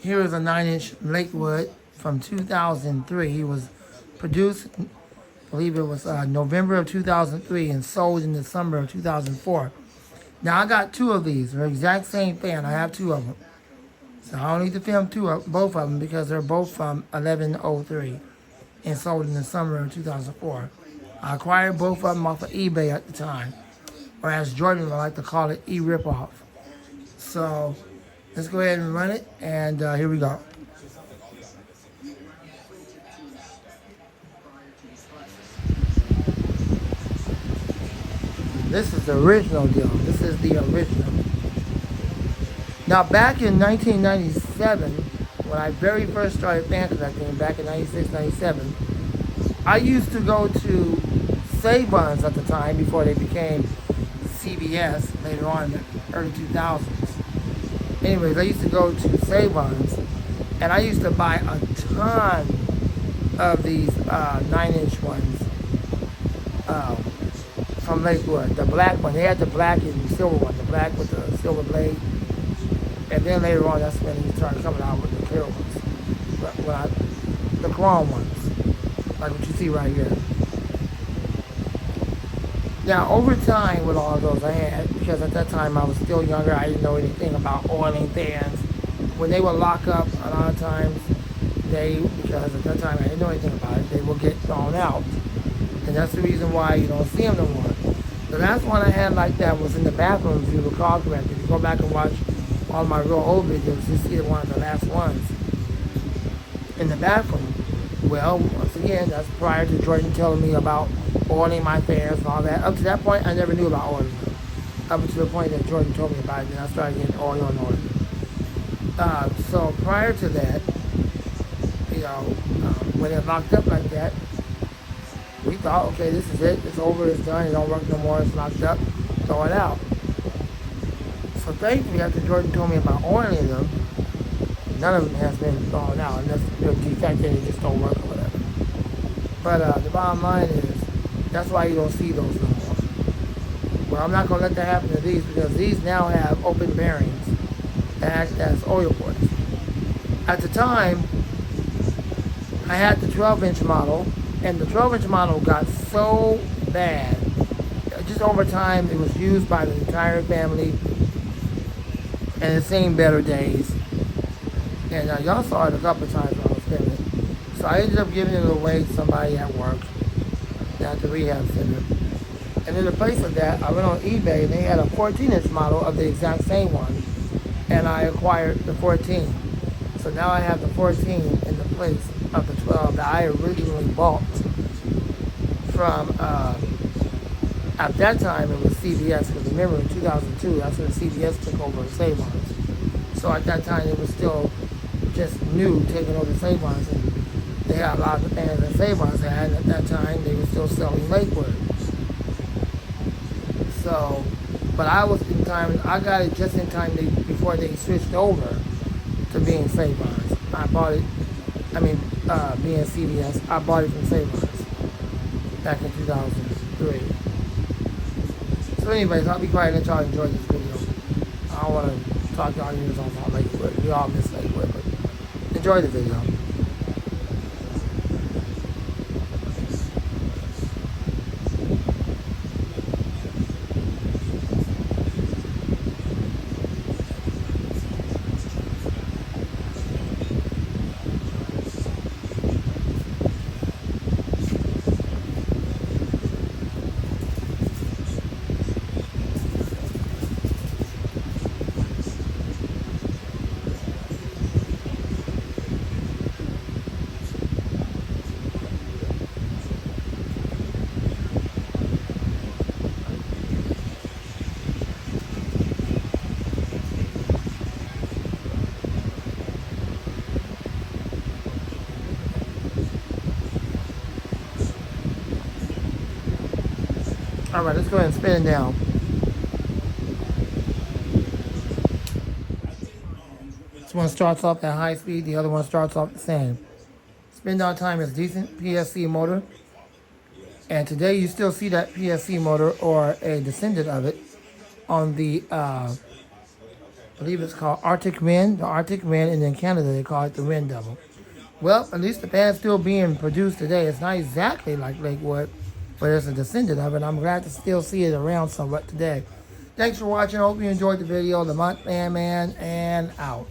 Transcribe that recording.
Here is a 9-inch Lakewood from 2003. It was produced, I believe it was November of 2003 and sold in the summer of 2004. Now I got two of these. They're the exact same fan. I have two of them. So I don't need to film both of them because they're both from 1103 and sold in the summer of 2004. I acquired both of them off of eBay at the time, or as Jordan would like to call it, e-rip-off. So let's go ahead and run it, and here we go. This is the original deal. This is the original. Now back in 1997, when I very first started fan collecting, back in 96, 97, I used to go to Save-Ons at the time before they became CBS later on in the early 2000s. Anyways, I used to go to Save-Ons, and I used to buy a ton of these 9-inch ones from Lakewood. The black one, they had the black and silver one, the black with the silver blade. And then later on, that's when he started coming out with the clear ones. The chrome ones, like what you see right here. Now, over time with all of those I had, because at that time I was still younger, I didn't know anything about oiling fans. When they would lock up, a lot of times because at that time I didn't know anything about it, they will get thrown out. And that's the reason why you don't see them no more. The last one I had like that was in the bathroom, if you recall correctly. If you go back and watch all my real old videos, you see one of the last ones in the bathroom. Well, once again, that's prior to Jordan telling me about oiling my fans and all that. Up to that point, I never knew about oiling them. Up to the point that Jordan told me about it, then I started getting oil and oil. So prior to that, when it locked up like that, we thought, okay, this is it. It's over. It's done. It don't work no more. It's locked up. Throw it out. So thankfully, after Jordan told me about oiling them, none of them has been thrown out unless they're defective and they just don't work or whatever. But the bottom line is, that's why you don't see those no more. Well, I'm not going to let that happen to these because these now have open bearings that act as oil ports. At the time, I had the 12-inch model, and the 12-inch model got so bad. Just over time, it was used by the entire family, and it's seen better days. And y'all saw it a couple of times when I was filming it. So I ended up giving it away to somebody at work, at the rehab center. And in the place of that, I went on eBay and they had a 14-inch model of the exact same one. And I acquired the 14. So now I have the 14 in the place of the 12 that I originally bought from, at that time it was CBS, because remember in 2002, that's when CBS took over Save-Ons. So at that time it was still just new, taking over Save-Ons, and they had a lot of fans that Save-Ons had, and at that time they were still selling Lakewood. So, but I was in time, I got it just in time before they switched over to being Save-Ons. I bought it, being CBS, I bought it from Save-Ons back in 2003. So anyways, I'll be quiet and let y'all enjoy this video. I don't want to talk y'all ears off about Lakewood. We all miss Lakewood, but enjoy the video. Alright, let's go ahead and spin it down. This one starts off at high speed, the other one starts off the same. Spin down time is decent, PSC motor. And today you still see that PSC motor or a descendant of it on the I believe it's called Arctic Wind, the Arctic Wind, and in Canada they call it the Wind Devil. Well, at least the band's still being produced today. It's not exactly like Lakewood, but it's a descendant of it. I'm glad to still see it around somewhat today. Thanks for watching. I hope you enjoyed the video. The Montman Man, and out.